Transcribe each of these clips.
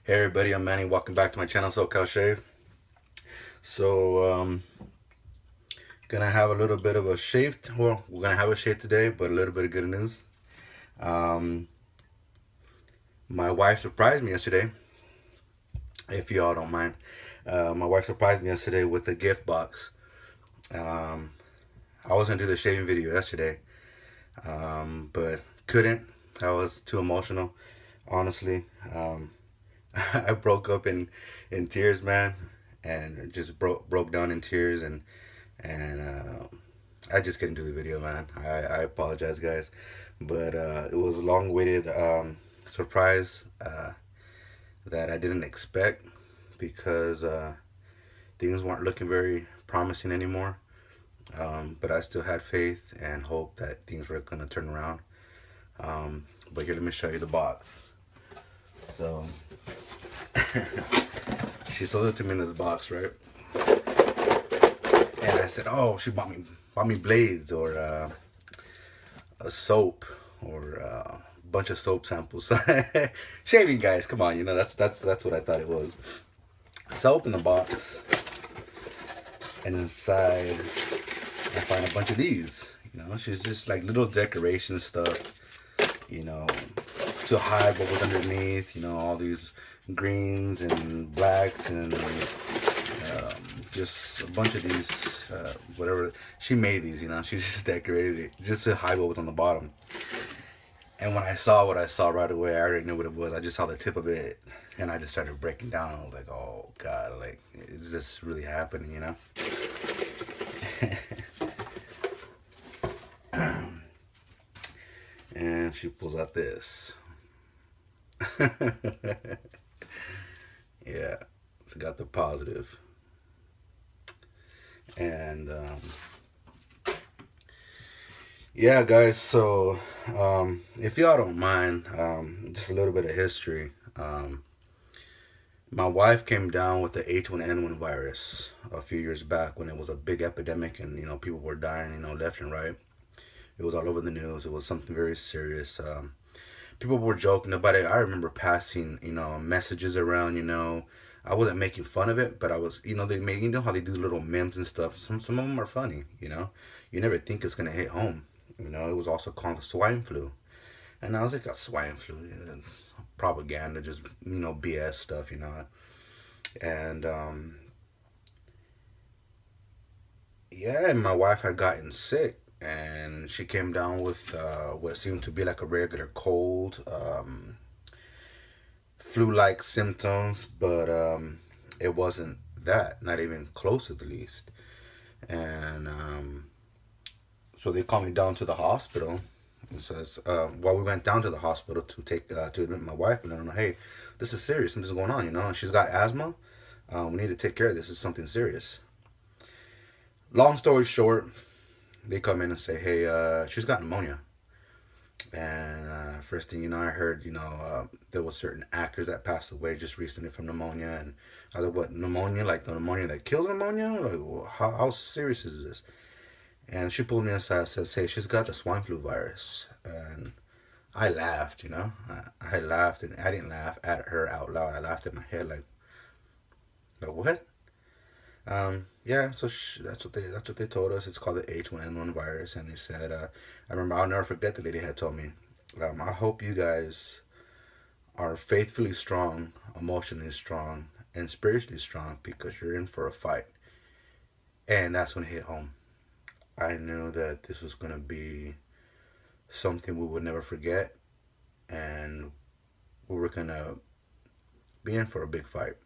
Hey everybody, I'm Manny. Welcome back to my channel, Shave. So, gonna have a little bit of a shave. Well, we're gonna have a shave today, but a little bit of good news. Um, my wife surprised me yesterday. If y'all don't mind, my wife surprised me yesterday with a gift box. Um, I was gonna do the shaving video yesterday, but couldn't. I was too emotional, honestly. I broke up in tears, man, and just broke down in tears, and I just couldn't do the video, man. I apologize, guys, but it was a long-awaited surprise that I didn't expect because things weren't looking very promising anymore. But I still had faith and hope that things were gonna turn around. But here, let me show you the box. So she sold it to me in this box, right? And I said, "Oh, she bought me blades or a soap or a bunch of soap samples, shaving guys. Come on, that's what I thought it was." So I opened the box, and inside I find a bunch of these. She's just like little decoration stuff. You know, to hide what was underneath. All these greens and blacks and just a bunch of these, whatever. She made these, she just decorated it just to hide what was on the bottom. And when I saw what I saw right away, I already knew what it was. I just saw the tip of it, and I just started breaking down. I was like, oh, God, like, is this really happening, And she pulls out this. Yeah, it's got the positive. And yeah, guys, so if y'all don't mind, just a little bit of history. My wife came down with the H1N1 virus a few years back when it was a big epidemic and people were dying left and right. It was all over the news. It was something very serious. People were joking about it. I remember passing messages around. I wasn't making fun of it, but I was, they made, how they do little memes and stuff. Some of them are funny. You never think it's gonna hit home. It was also called the swine flu, and I was like, a swine flu, it's propaganda, just BS stuff. And yeah, and my wife had gotten sick, and she came down with what seemed to be like a regular cold, flu-like symptoms, but it wasn't that, not even close at the least. And so they called me down to the hospital. And says, well, we went down to the hospital to to admit my wife, and I don't know, hey, this is serious. Something's going on. And she's got asthma. We need to take care of this. It's something serious. Long story short, they come in and say, hey, she's got pneumonia. And first thing I heard, there was certain actors that passed away just recently from pneumonia. And I was like, what, pneumonia? Like the pneumonia that kills pneumonia? Like, well, how serious is this? And she pulled me aside and says, hey, she's got the swine flu virus. And I laughed, I laughed, and I didn't laugh at her out loud. I laughed in my head like what? Yeah, so that's what they told us. It's called the H1N1 virus, and they said, I remember, I'll never forget, the lady had told me, I hope you guys are faithfully strong, emotionally strong, and spiritually strong because you're in for a fight. And that's when it hit home. I knew that this was gonna be something we would never forget, and we were gonna be in for a big fight.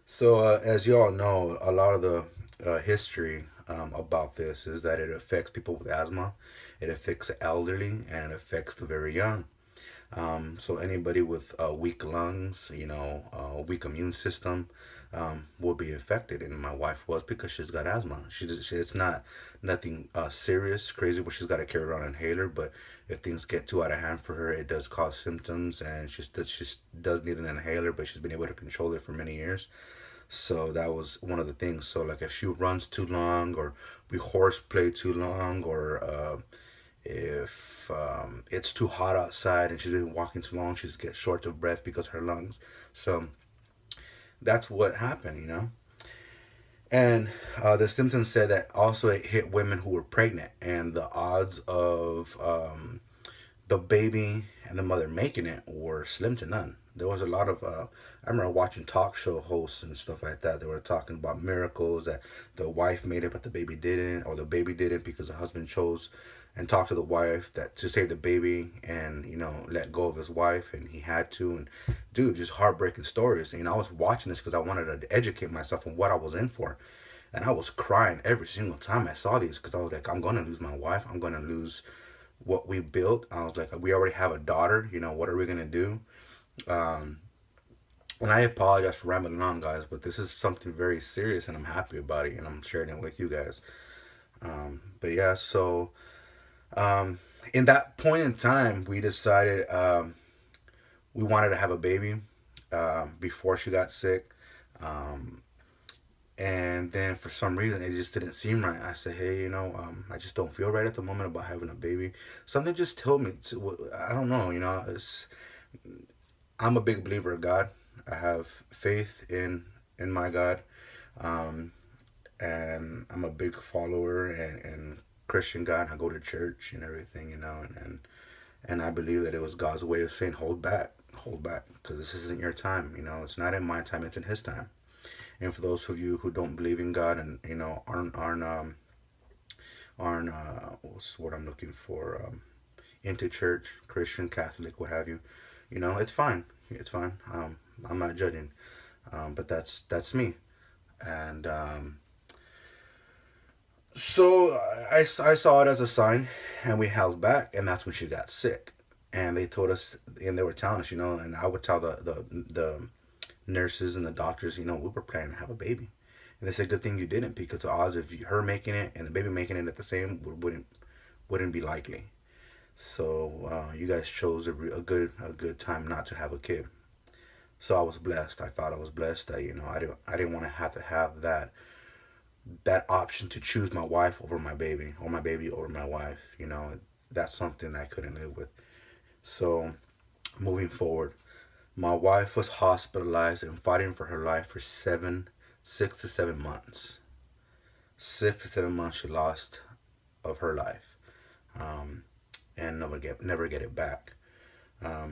So, as you all know, a lot of the history about this is that it affects people with asthma, it affects the elderly, and it affects the very young. So anybody with weak lungs, weak immune system, will be affected. And my wife was, because she's got asthma. It's not nothing serious, crazy, where she's got to carry around an inhaler. But if things get too out of hand for her, it does cause symptoms, and she does need an inhaler. But she's been able to control it for many years. So that was one of the things. So like if she runs too long, or we horseplay too long, or if it's too hot outside and she's been walking too long. She just gets short of breath because of her lungs. So that's what happened, you know. And the symptoms said that also it hit women who were pregnant, and the odds of the baby and the mother making it were slim to none. There was a lot of I remember watching talk show hosts and stuff like that. They were talking about miracles that the wife made it but the baby didn't, or the baby didn't because the husband chose and talked to the wife that to save the baby, and let go of his wife, and he had to. And dude, just heartbreaking stories. And I was watching this because I wanted to educate myself on what I was in for, and I was crying every single time I saw these because I was like, I'm gonna lose my wife. I'm gonna lose what we built. I was like, we already have a daughter. What are we gonna do? Um, and I apologize for rambling on, guys, but this is something very serious, and I'm happy about it, and I'm sharing it with you guys. But yeah, so um, in that point in time, we decided we wanted to have a baby before she got sick. Um, and then for some reason, it just didn't seem right. I said, hey, I just don't feel right at the moment about having a baby. Something just told me I don't know, I'm a big believer of God. I have faith in my God. Um, and I'm a big follower and Christian guy, and I go to church and everything, and I believe that it was God's way of saying, hold back, because this isn't your time. It's not in my time; it's in His time. And for those of you who don't believe in God and aren't what's the word I'm looking for, into church, Christian, Catholic, what have you, it's fine. It's fine. I'm not judging, but that's me, and so I saw it as a sign, and we held back, and that's when she got sick. And they told us, and they were telling us, and I would tell the nurses and the doctors, we were planning to have a baby. And they said, good thing you didn't, because the odds of her making it and the baby making it at the same wouldn't be likely. So you guys chose a good time not to have a kid. So I was blessed. I thought I was blessed that I didn't want to have that option to choose my wife over my baby, or my baby over my wife. That's something I couldn't live with. So moving forward, my wife was hospitalized and fighting for her life for 6 to 7 months. 6 to 7 months she lost of her life, um, and never get it back.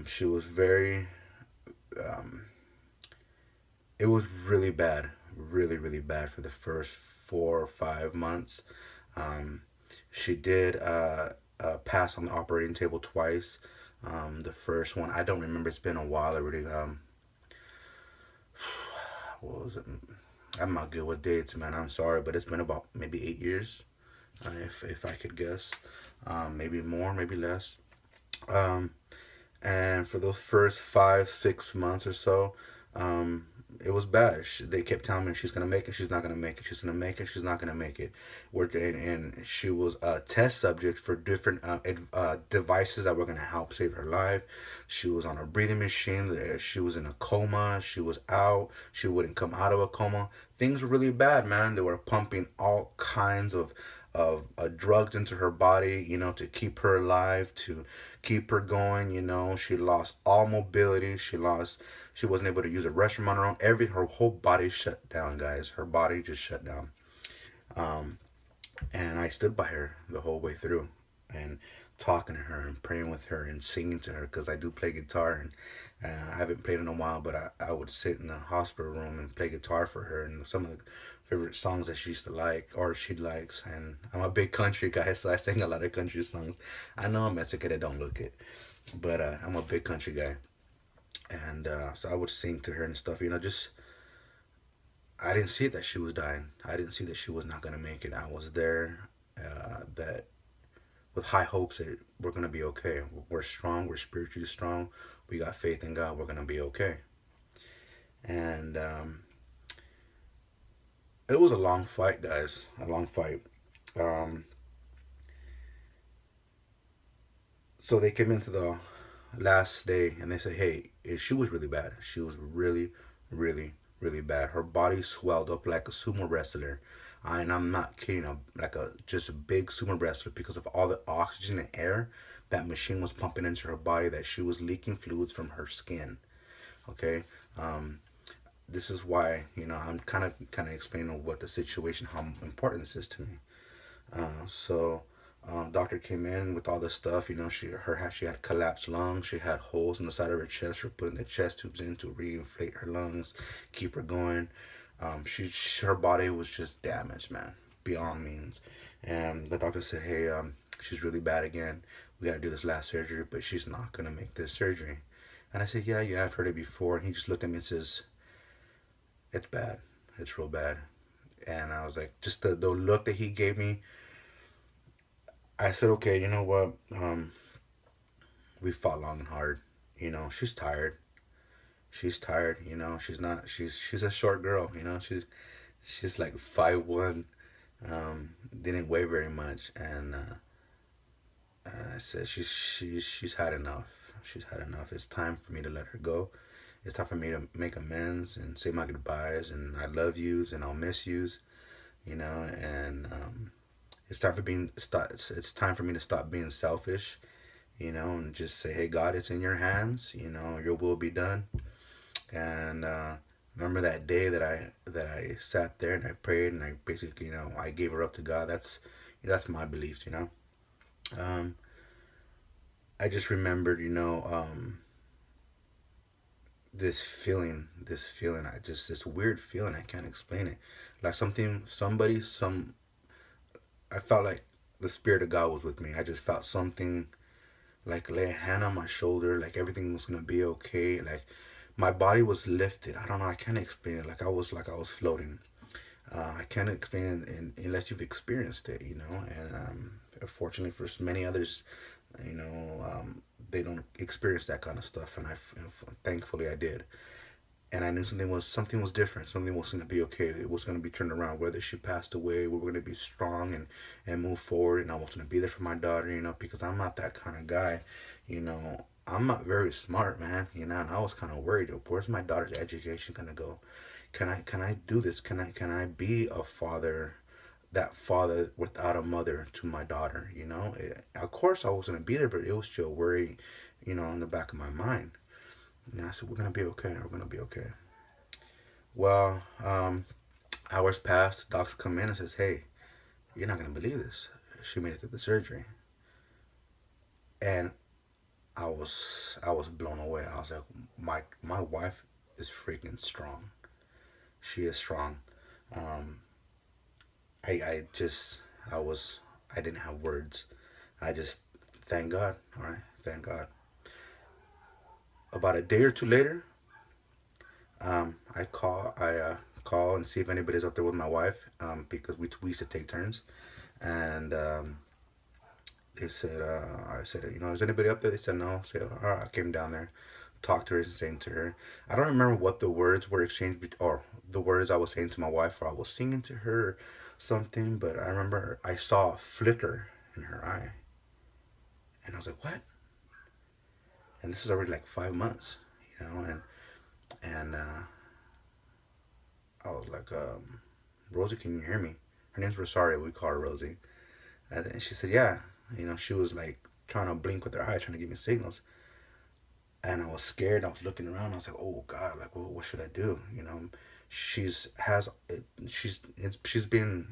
She was very. Um, it was really bad, really really bad for the first 4 or 5 months. Um, she did pass on the operating table twice. The first one, I don't remember. It's been a while already. What was it? I'm not good with dates, man. I'm sorry, but it's been about maybe 8 years, if I could guess. Maybe more, maybe less. Um, and for those first 5 6 months or so, um, it was bad. They kept telling me she's gonna make it, she's not gonna make it, she's gonna make it, she's not gonna make it. And she was a test subject for different devices that were gonna help save her life. She was on a breathing machine. She was in a coma. She was out. She wouldn't come out of a coma. Things were really bad, man. They were pumping all kinds of drugs into her body, to keep her alive, to keep her going. She lost all mobility. She wasn't able to use a restroom on her own. Her whole body shut down, guys. Her body just shut down. Um, and I stood by her the whole way through, and talking to her and praying with her and singing to her, because I do play guitar, and I haven't played in a while, but I would sit in the hospital room and play guitar for her, and some of the favorite songs that she used to like, or she likes. And I'm a big country guy, so I sing a lot of country songs. I know I'm Mexican, I don't look it, but I'm a big country guy. And so I would sing to her and stuff, just I didn't see that she was dying. I didn't see that she was not gonna make it. I was there, that with high hopes that we're gonna be okay. We're strong. We're spiritually strong. We got faith in God. We're gonna be okay. And it was a long fight, guys. A long fight. Um, so they came into the last day, and they said, "Hey, she was really bad. She was really, really, really bad. Her body swelled up like a sumo wrestler, and I'm not kidding. Like a just a big sumo wrestler, because of all the oxygen and air that machine was pumping into her body, that she was leaking fluids from her skin. Okay. Um, this is why, I'm kind of explaining what the situation, how important this is to me. So doctor came in with all this stuff. She had collapsed lungs. She had holes in the side of her chest for putting the chest tubes in to reinflate her lungs, keep her going. Her body was just damaged, man, beyond means. And the doctor said, hey, she's really bad again. We got to do this last surgery, but she's not gonna make this surgery. And I said, yeah, I've heard it before. And he just looked at me and says, it's bad. It's real bad. And I was like, just the look that he gave me, I said, okay, you know what? We fought long and hard. She's tired. She's tired. She's not. She's a short girl. She's like 5'1". Didn't weigh very much, and I said she's had enough. She's had enough. It's time for me to let her go. It's time for me to make amends and say my goodbyes and I love yous and I'll miss yous. And it's time for me to stop being selfish, and just say, hey, God, it's in your hands. Your will be done. And remember that day that I sat there and I prayed and I basically, I gave her up to God. That's my beliefs. Um, I just remembered, this feeling, this weird feeling. I can't explain it. Like I felt like the spirit of God was with me. I just felt something like lay a hand on my shoulder, like everything was gonna be okay. Like my body was lifted. I don't know. I can't explain it. Like I was floating. I can't explain it unless you've experienced it. And unfortunately for many others, you know, um, they don't experience that kind of stuff. And thankfully I did. And I knew something was different. Something was going to be okay. It was going to be turned around. Whether she passed away, we were going to be strong and move forward. And I was going to be there for my daughter, because I'm not that kind of guy. I'm not very smart, man. And I was kind of worried. Where's my daughter's education going to go? Can I do this? Can I be a father, that father without a mother to my daughter? Of course I was going to be there, but it was still worry, in the back of my mind. And I said, we're going to be okay. We're going to be okay. Well, hours passed. Docs come in and says, hey, you're not going to believe this. She made it through the surgery. And I was blown away. I was like, my wife is freaking strong. She is strong. Um, I just, I didn't have words. I just, thank God. All right. Thank God. About a day or two later, I call and see if anybody's up there with my wife, because we used to take turns, and they said, I said, is anybody up there? They said no. So all right, I came down there, talked to her and saying to her, I don't remember what the words were exchanged or the words I was saying to my wife, or I was singing to her something, but I remember I saw a flicker in her eye, and I was like, what? And this is already like 5 months, and I was like, Rosie, can you hear me? Her name's Rosario. We call her Rosie. And then she said, yeah. She was like trying to blink with her eye, trying to give me signals. And I was scared. I was looking around. I was like, oh God, like, what should I do? She's been,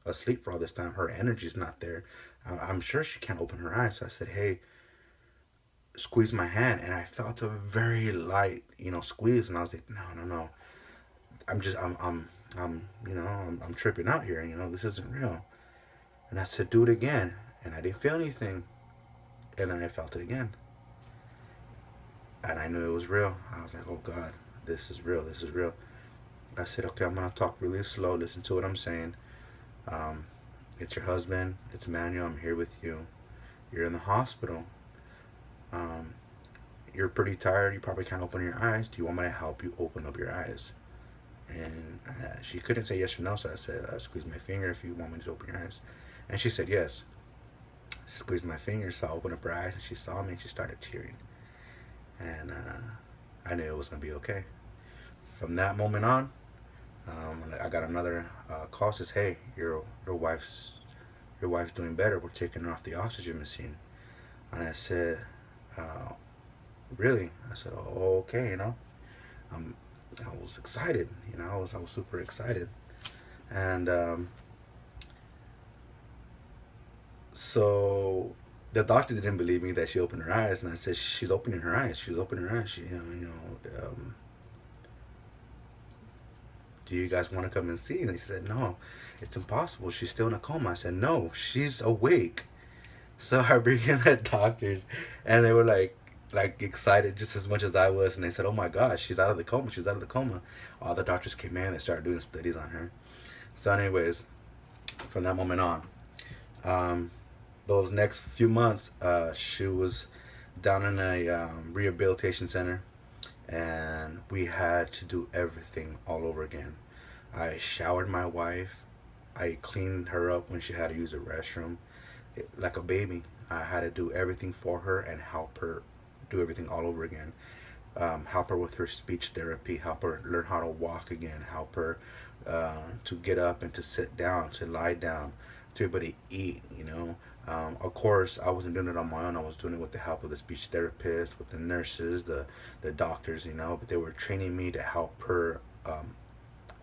asleep for all this time. Her energy's not there. I'm sure she can't open her eyes. So I said, hey, squeeze my hand. And I felt a very light, squeeze. And I was like, no, no, no. I'm tripping out here. This isn't real. And I said, do it again. And I didn't feel anything. And then I felt it again. And I knew it was real. I was like, oh God, this is real. This is real. I said, okay, I'm going to talk really slow. Listen to what I'm saying. Um, it's your husband. It's Manuel. I'm here with you. You're in the hospital. Um, you're pretty tired. You probably can't open your eyes. Do you want me to help you open up your eyes? And she couldn't say yes or no. So I said, squeeze my finger if you want me to open your eyes. And she said yes. She squeezed my fingers, so I opened up her eyes, and she saw me, and she started tearing. And I knew it was gonna be okay. From that moment on, I got another call. Says, "Hey, your wife's doing better. We're taking her off the oxygen machine." And I said, really? I said, oh, okay, I'm, I was excited, I was super excited. And so the doctor didn't believe me that she opened her eyes, and I said, she's opening her eyes. She's opening her eyes. Do you guys want to come and see? And they said, no, it's impossible. She's still in a coma. I said, no, she's awake. So I bring in the doctors, and they were like excited just as much as I was, and they said, "Oh my gosh, she's out of the coma. She's out of the coma." All the doctors came in. They started doing studies on her. So, anyways, from that moment on, um, those next few months, she was down in a rehabilitation center, and we had to do everything all over again. I showered my wife. I cleaned her up when she had to use the restroom, like a baby. I had to do everything for her and help her do everything all over again. Help her with her speech therapy, help her learn how to walk again, help her to get up and to sit down, to lie down, to be able to eat, Of course, I wasn't doing it on my own. I was doing it with the help of the speech therapist, with the nurses, the doctors, but they were training me to help her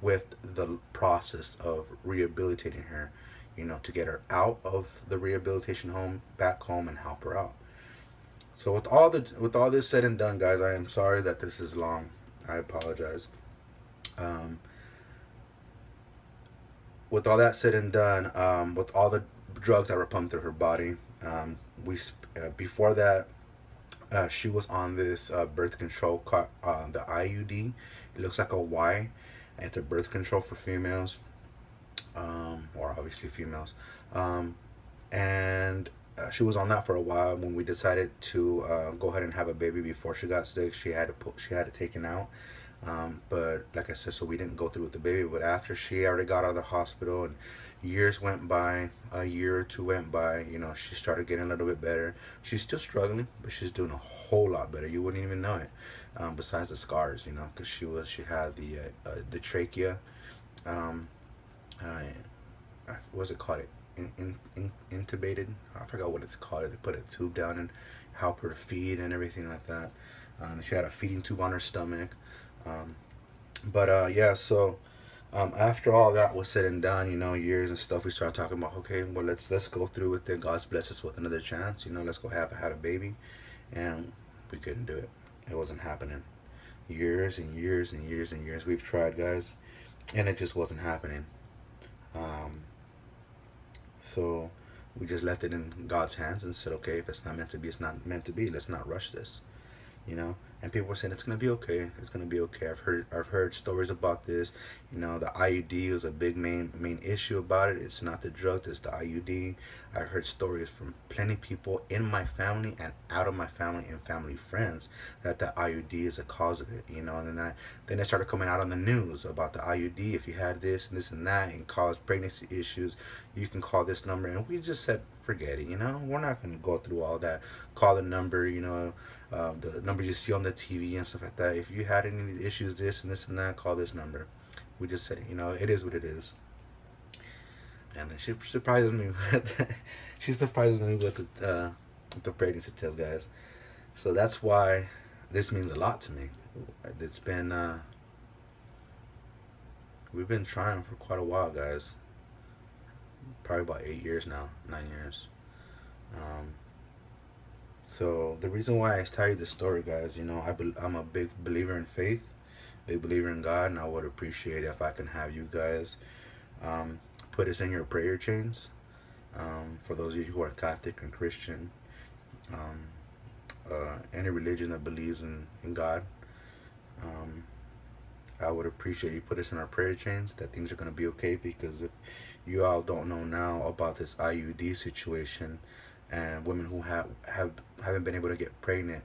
with the process of rehabilitating her, to get her out of the rehabilitation home, back home, and help her out. So with all this said and done, guys, I am sorry that this is long. I apologize. Um, with all that said and done, with all the drugs that were pumped through her body, we before that, she was on this birth control called the IUD. It looks like a Y, and it's a birth control for females, or obviously females. Um, and she was on that for a while. When we decided to go ahead and have a baby before she got sick, she had it taken out. But like I said, so we didn't go through with the baby. But after she already got out of the hospital and years went by, a year or two went by, she started getting a little bit better. She's still struggling, but she's doing a whole lot better. You wouldn't even know it. Besides the scars, because she had the trachea. Um, what's it called? Intubated. I forgot what it's called. They put a tube down and help her to feed and everything like that. She had a feeding tube on her stomach. Um, but yeah, so after all that was said and done, years and stuff, we started talking about, okay, well, let's go through with it. God's blessed us with another chance. Let's go have had a baby, and we couldn't do it. It wasn't happening. Years and years and years and years we've tried, guys, and it just wasn't happening. Um, so we just left it in God's hands and said, okay, if it's not meant to be, it's not meant to be. Let's not rush this. And people were saying it's gonna be okay. It's gonna be okay. I've heard stories about this. The IUD was a big main issue about it. It's not the drug, it's the IUD. I've heard stories from plenty of people in my family and out of my family and family friends that the IUD is a cause of it. And then it started coming out on the news about the IUD. If you had this and this and that and caused pregnancy issues, you can call this number. And we just said, forget it. We're not gonna go through all that. Call the number. The numbers you see on the TV and stuff like that. If you had any issues, this and this and that, call this number. We just said, it is what it is. And then she surprises me. She surprises me with the pregnancy test, guys. So that's why this means a lot to me. It's been we've been trying for quite a while, guys. Probably about 8 years now, 9 years. Um, So the reason why I tell you this story, guys, I'm a big believer in faith, big believer in God, and I would appreciate if I can have you guys put us in your prayer chains. For those of you who are Catholic and Christian, um, any religion that believes in God, um, I would appreciate you put us in our prayer chains that things are going to be okay, because if you all don't know now about this IUD situation, and women who haven't been able to get pregnant,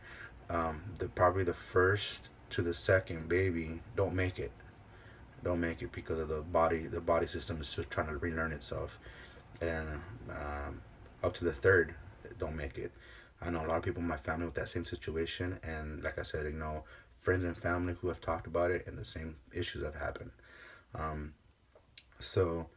probably the first to the second baby don't make it because of the body system is just trying to relearn itself, and up to the third don't make it. I know a lot of people in my family with that same situation, and like I said, friends and family who have talked about it, and the same issues have happened. um, so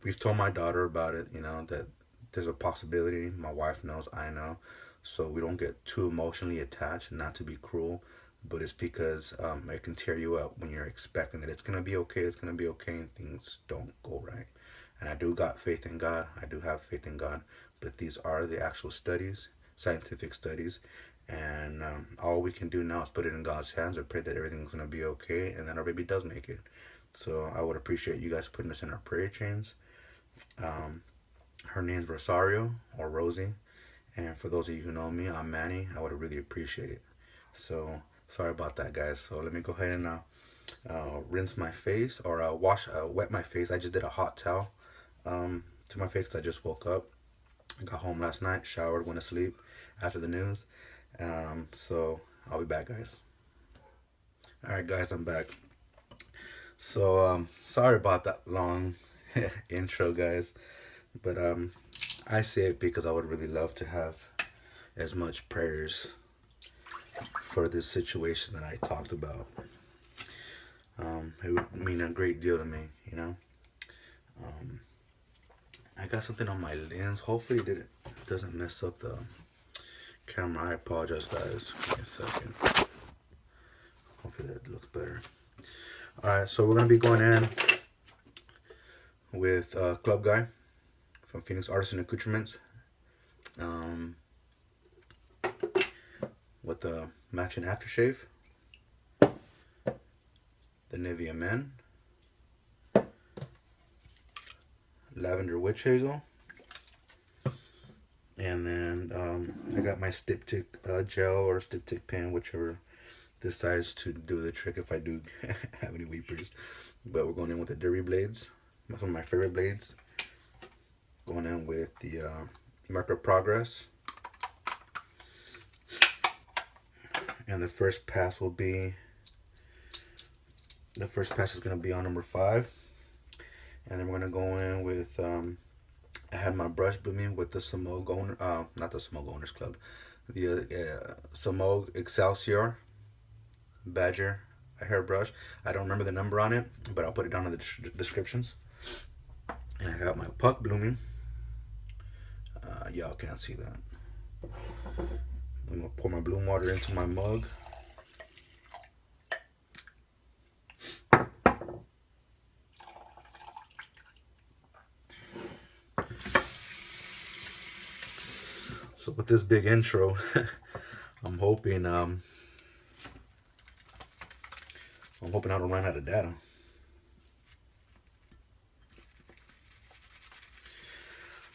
we've told my daughter about it, that there's a possibility. My wife knows, I know, so we don't get too emotionally attached. Not to be cruel, but it's because it can tear you up when you're expecting that it's gonna be okay. It's gonna be okay, and things don't go right. And I do got faith in God. I do have faith in God, but these are the actual studies, scientific studies, and all we can do now is put it in God's hands or pray that everything's gonna be okay, and then our baby does make it. So I would appreciate you guys putting us in our prayer chains. Um, Her name's Rosario or Rosie, and for those of you who know me, I'm Manny. I would really appreciate it. So sorry about that, guys. So let me go ahead and rinse my face or wet my face. I just did a hot towel to my face 'cause I just woke up. I got home last night, showered, went to sleep after the news. So I'll be back, guys. All right, guys, I'm back. So sorry about that long intro, guys, but I say it because I would really love to have as much prayers for this situation that I talked about. It would mean a great deal to me, you know. I got something on my lens. Hopefully it doesn't mess up the camera. I apologize, guys. Give me a second. Hopefully that looks better. Alright, so we're going to be going in with ClubGuy from Phoenix Artisan Accoutrements. With the matching aftershave, the Nivea Men, lavender witch hazel, and then I got my Styptic gel or Styptic pen, whichever decides to do the trick if I do have any weepers. But we're going in with the Derby blades, some of my favorite blades. Going in with the Merkur Progress. And the first pass is going to be on number 5. And then we're going to go in with, I had my brush with me with the Semogue owner, not the Semogue Owners Club, the Semogue Excelsior Badger a hairbrush. I don't remember the number on it, but I'll put it down in the descriptions. And I got my puck blooming. Y'all can't see that. I'm gonna pour my bloom water into my mug. So with this big intro, I'm hoping I don't run out of data.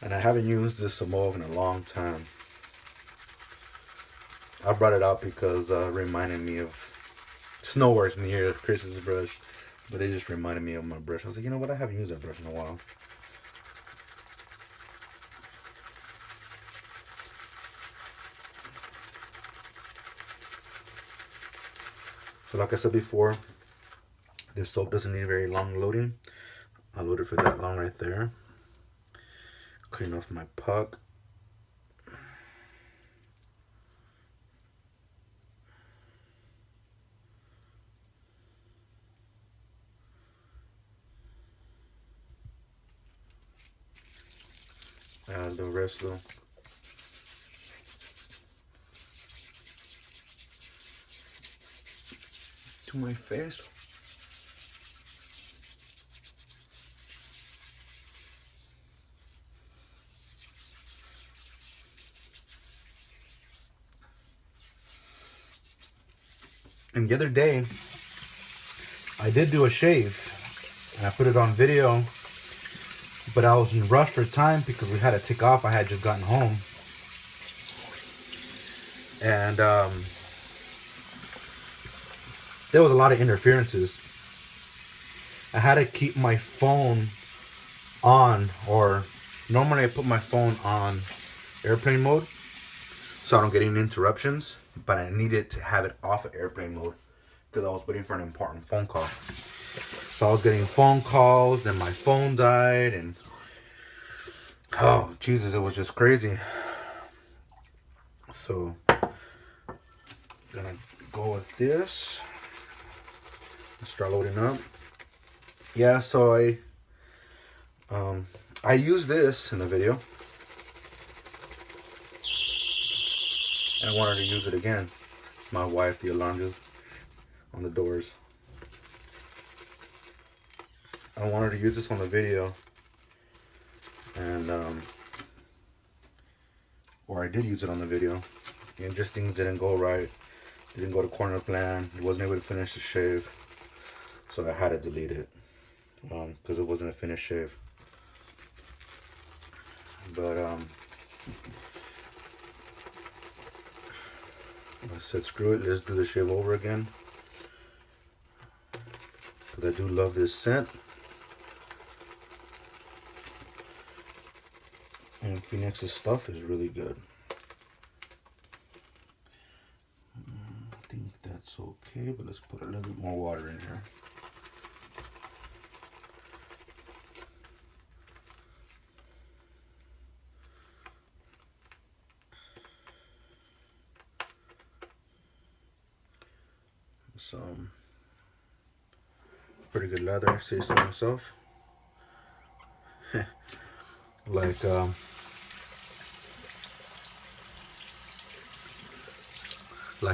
And I haven't used this Semogue in a long time. I brought it out because it reminded me of, it's nowhere near Chris's brush, but it just reminded me of my brush. I was like, you know what, I haven't used that brush in a while. So like I said before, this soap doesn't need very long loading. I'll load it for that long right there. Clean off my puck. Add the rest of to my face. And the other day, I did do a shave, and I put it on video, but I was in rush for time because we had to take off. I had just gotten home. And there was a lot of interferences. I had to keep my phone on, or normally I put my phone on airplane mode so I don't get any interruptions, but I needed to have it off of airplane mode because I was waiting for an important phone call. So I was getting phone calls, then my phone died, and oh Jesus, it was just crazy. So gonna go with this. Let's start loading up. Yeah, so I used this in the video. I wanted to use it again. My wife, the alarm just on the doors. I wanted to use this on the video, and or I did use it on the video, and just things didn't go right. Didn't go to corner plan. It wasn't able to finish the shave, so I had to delete it because it wasn't a finished shave. But I said screw it, let's do the shave over again, because I do love this scent. And Phoenix's stuff is really good. I think that's okay, but let's put a little bit more water in here. Some pretty good leather, I say so myself. Like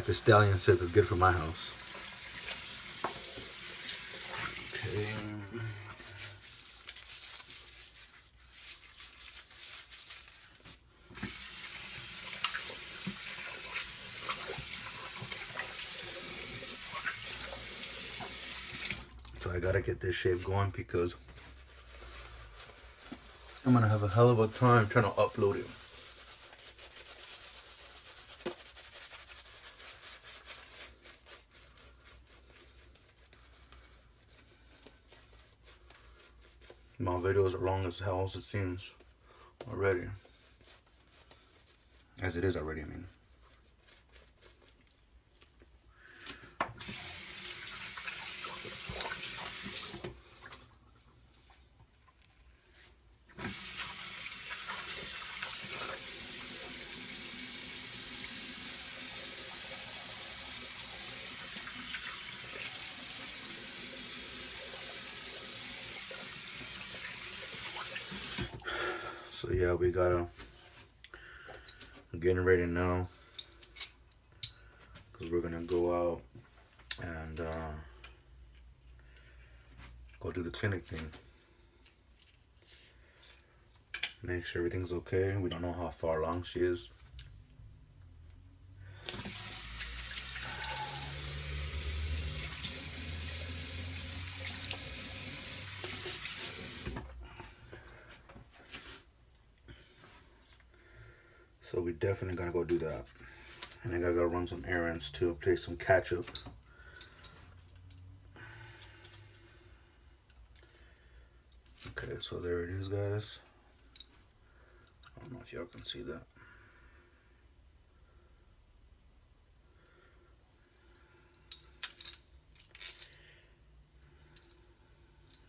the stallion says, it's good for my house. Okay. So I gotta get this shave going because I'm gonna have a hell of a time trying to upload it. My videos are long as hell as it seems already. As it is already, I mean. So yeah, we gotta getting ready now because we're gonna go out and go do the clinic thing. Make sure everything's okay. We don't know how far along she is. So we definitely gotta go do that. And I gotta go run some errands too, play some catch up. Okay, so there it is, guys. I don't know if y'all can see that.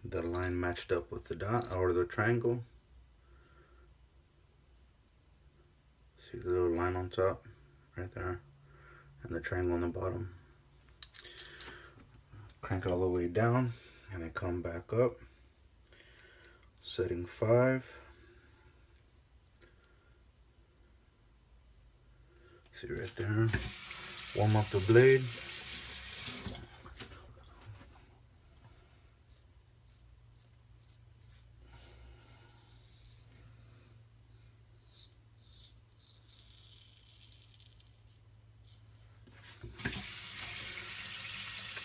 The line matched up with the dot or the triangle. See the little line on top right there and the triangle on the bottom. Crank it all the way down and then come back up. Setting 5. See right there. Warm up the blade.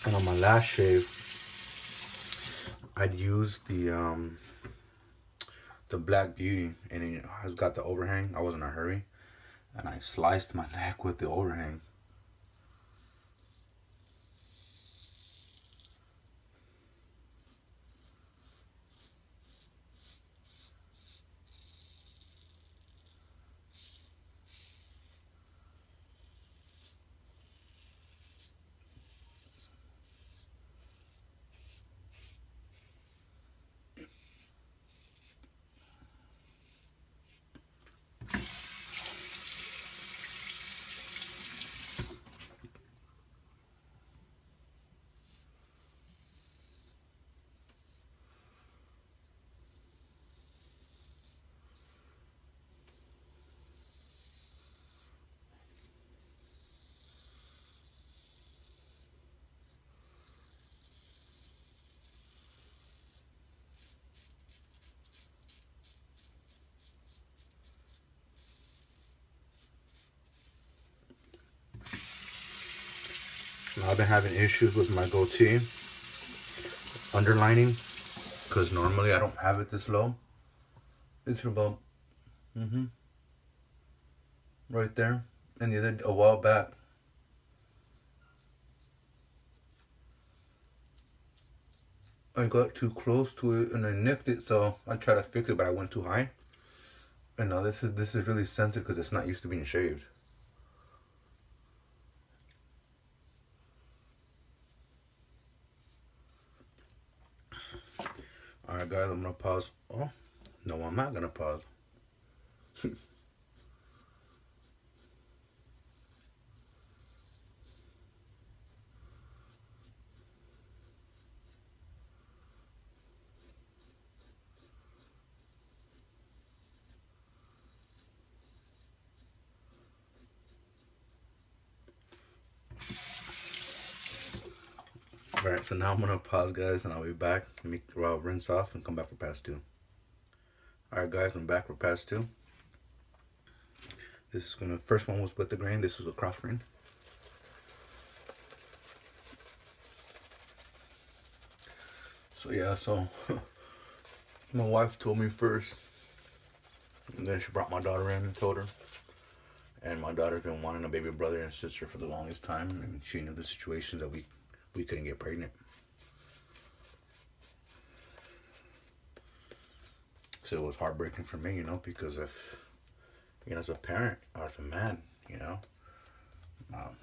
And on my last shave, I'd used the Black Beauty, and it has got the overhang. I was in a hurry, and I sliced my neck with the overhang. I've been having issues with my goatee underlining because normally I don't have it this low. It's about right there. And the other a while back, I got too close to it and I nicked it, so I tried to fix it, but I went too high. And now this is really sensitive because it's not used to being shaved. All right, guys, I'm gonna pause. Oh, no, I'm not gonna pause. All right, so now I'm gonna pause, guys, and I'll be back. Let me rinse off and come back for pass two. All right, guys, I'm back for pass two. This is gonna first one was with the grain. This was a cross grain. So yeah, so my wife told me first, and then she brought my daughter in and told her. And my daughter's been wanting a baby brother and sister for the longest time, and she knew the situation that we couldn't get pregnant. So it was heartbreaking for me, because if, as a parent or as a man,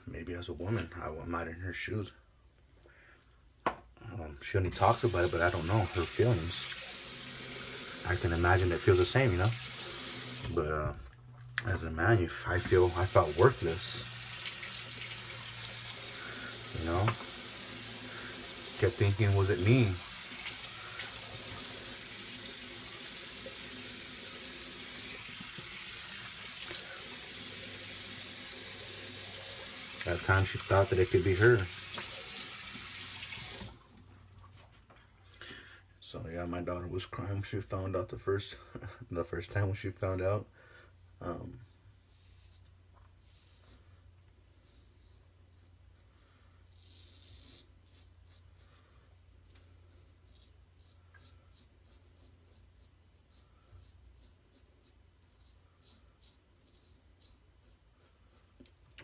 maybe as a woman, I'm not in her shoes. She only talks about it, but I don't know her feelings. I can imagine it feels the same, But as a man, I felt worthless. Kept thinking, was it me? At times she thought that it could be her. So yeah, my daughter was crying when she found out the first time when she found out.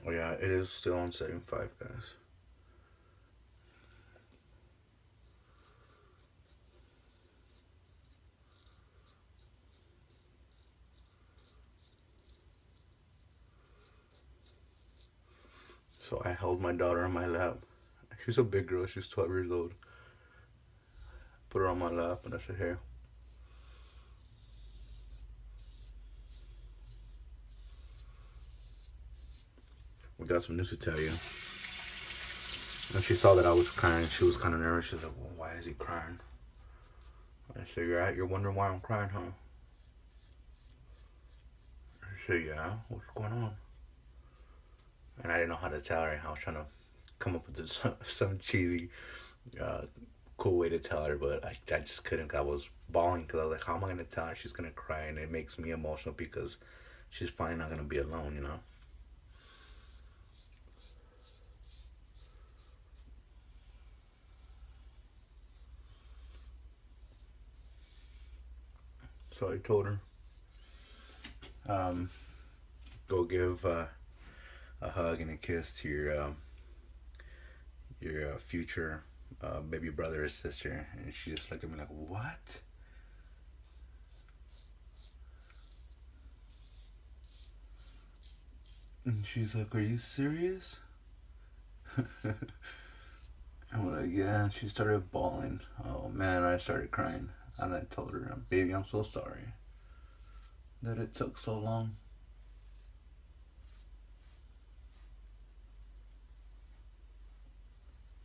Oh yeah, it is still on setting 5, guys. So I held my daughter on my lap. She's a big girl. She's 12 years old. Put her on my lap and I said, hey. We got some news to tell you. And she saw that I was crying. She was kind of nervous. She was like, well, why is he crying? I said, you're wondering why I'm crying, huh? I said, yeah, what's going on? And I didn't know how to tell her. I was trying to come up with this, some cheesy, cool way to tell her, but I just couldn't. I was bawling because I was like, how am I going to tell her she's going to cry? And it makes me emotional because she's finally not going to be alone, So I told her, go give a hug and a kiss to your future baby brother or sister. And she just looked at me like, what? And she's like, are you serious? I'm like, yeah. And she started bawling. Oh man, I started crying. And I told her, baby, I'm so sorry that it took so long.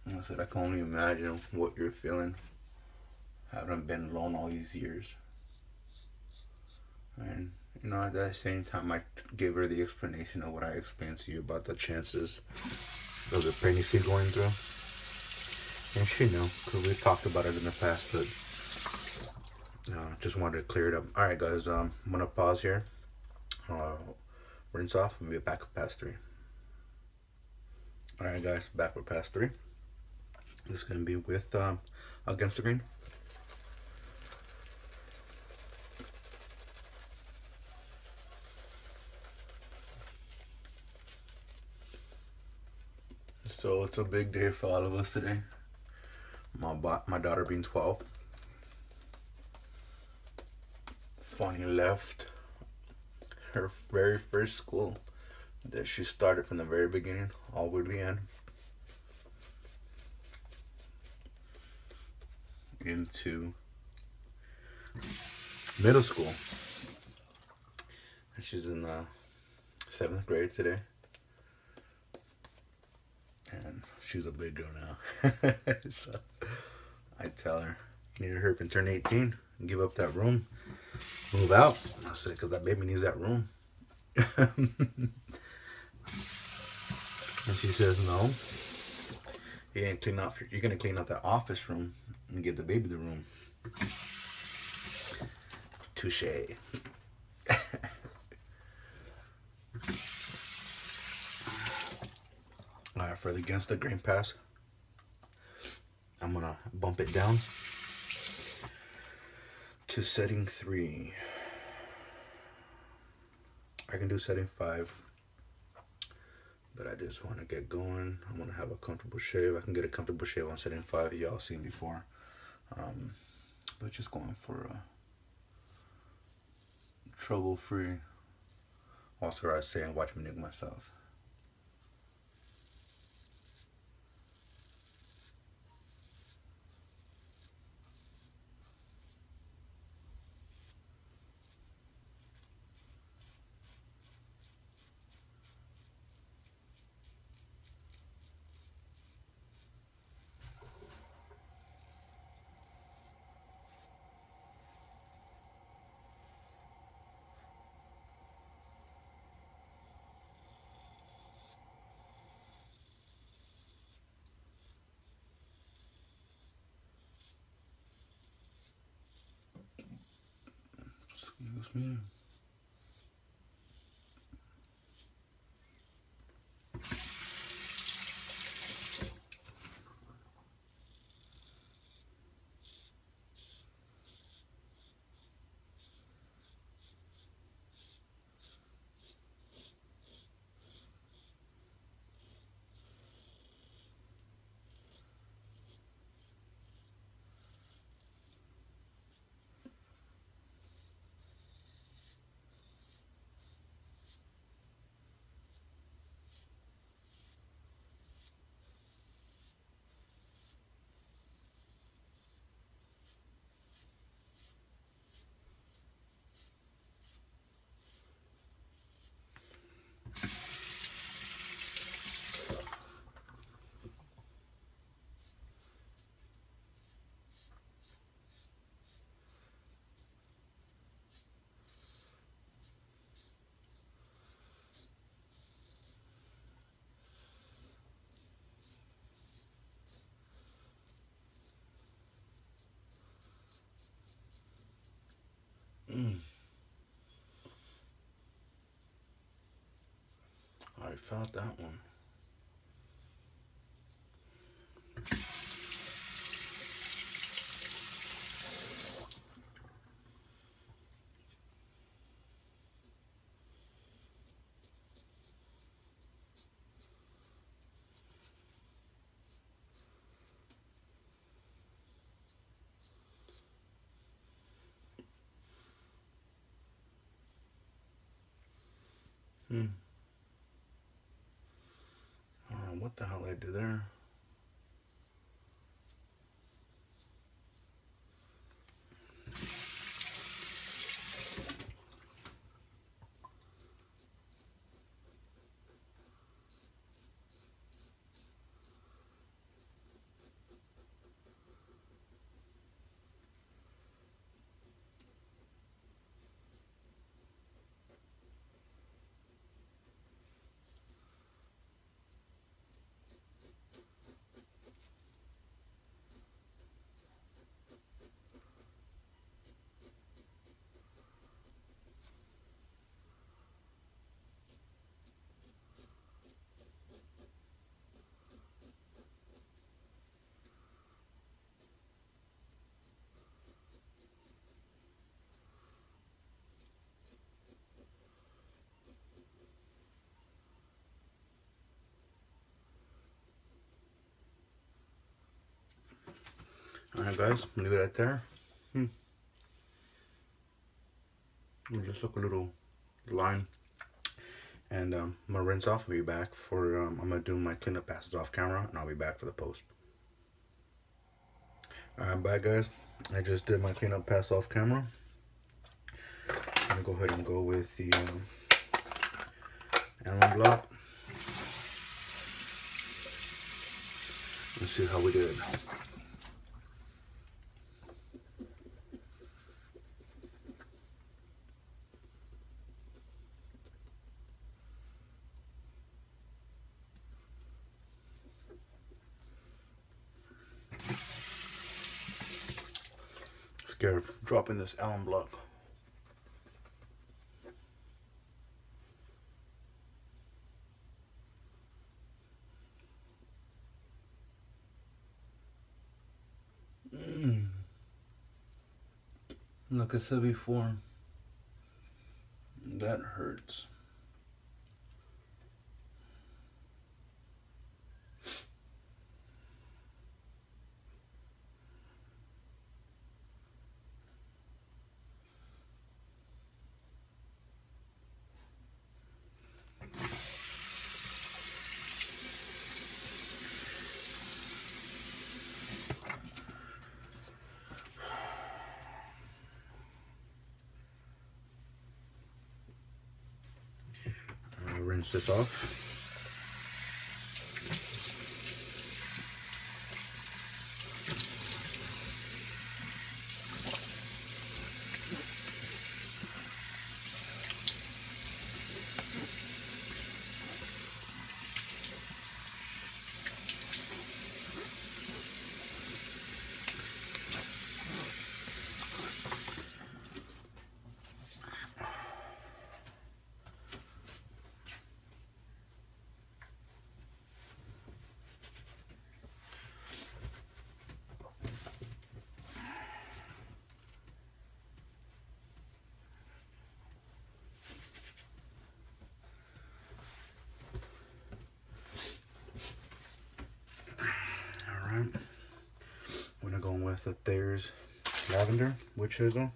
And I said, I can only imagine what you're feeling, having been alone all these years. And, at that same time, I gave her the explanation of what I explained to you about the chances of the pregnancy going through. And she knew, because we've talked about it in the past, but just wanted to clear it up. All right, guys, I'm going to pause here. Rinse off, and we'll be back with past 3. Alright, guys, back with pass 3. This is going to be with Against the Grain. So it's a big day for all of us today. My daughter being 12. Funny left her very first school that she started from the very beginning all the way to the end into middle school. And she's in the 7th grade today. And she's a big girl now. So I tell her, you need to hurry up and turn 18 and give up that room. Move out. I said, because that baby needs that room. And she says, no. You're going to clean out that office room and give the baby the room. Touche. Alright, for the Against the Grain pass, I'm going to bump it down to setting 3. I can do setting 5, but I just want to get going. I want to have a comfortable shave. I can get a comfortable shave on setting 5. Y'all seen before. But just going for a trouble-free. Also, I say and watch me nuke myself. Excuse me. I felt that one. What the hell did I do there? Alright guys, leave it right there. Just look a little line. And I'm gonna rinse off and be back for, I'm gonna do my cleanup passes off camera and I'll be back for the post. Alright, I'm back guys. I just did my cleanup pass off camera. I'm gonna go ahead and go with the alum block. Let's see how we did. Scared of dropping this alum block. Like I said before, that hurts. Rinse this off. Alright. I'm gonna go with the Thayer's Lavender Witch Hazel.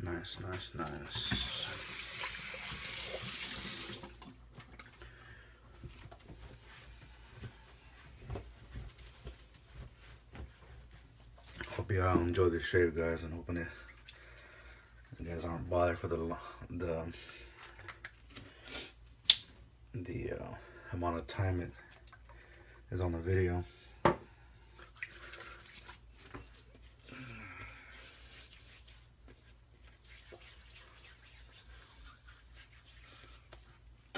Nice, nice, nice. Hope you all enjoyed this shave, guys, and hoping it you guys aren't bothered for the amount of time it is on the video.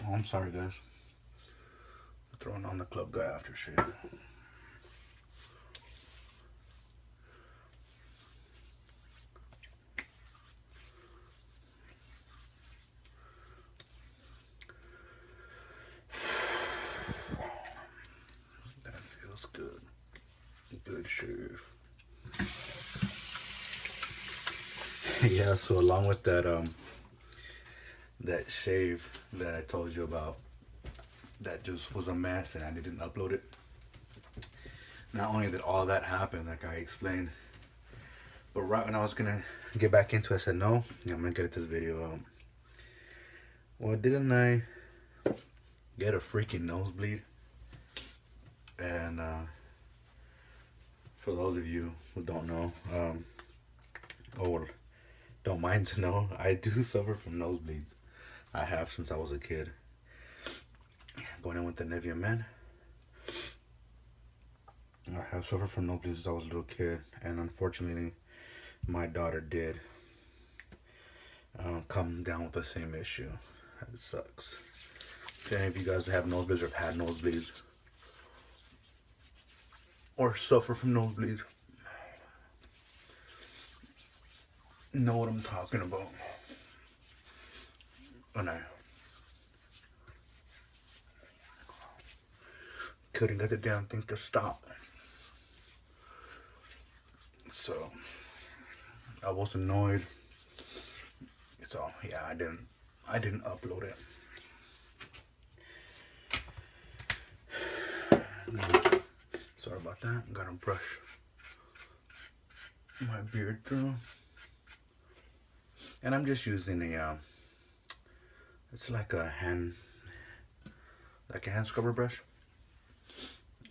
Oh, I'm sorry, guys. Throwing on the Club Guy aftershave. That feels good. Good shave. Yeah, so along with that shave that I told you about, that just was a mess and I didn't upload it. Not only did all that happen, like I explained, but right when I was gonna get back into it, I said no, I'm gonna get this video out. Well, didn't I get a freaking nosebleed? And for those of you who don't know, or don't mind to know, I do suffer from nosebleeds. I have since I was a kid. Going in with the Nivea Men, I have suffered from nosebleeds since I was a little kid, and unfortunately, my daughter did come down with the same issue. It sucks. If any of you guys have nosebleeds or have had nosebleeds, or suffer from nosebleeds, know what I'm talking about. And I couldn't get the damn thing to stop. So I was annoyed. So yeah, I didn't upload it. Sorry about that. Gotta brush my beard through. And I'm just using a it's like a hand scrubber brush.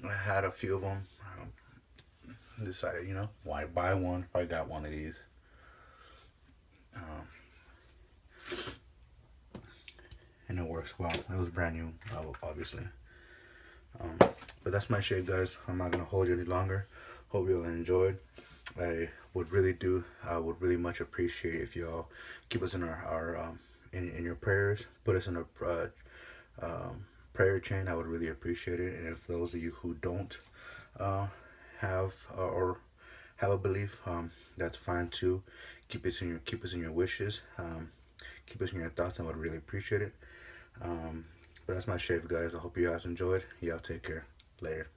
I had a few of them. Decided, why buy one if I got one of these. And it works well. It was brand new, obviously. But that's my shave, guys. I'm not gonna hold you any longer. Hope you all enjoyed. I would really much appreciate if y'all keep us in our in your prayers. Put us in a prayer chain. I would really appreciate it. And if those of you who don't have or have a belief, that's fine too. Keep us in your wishes. Keep us in your thoughts. I would really appreciate it. But that's my shave, guys. I hope you guys enjoyed. Y'all take care. Later.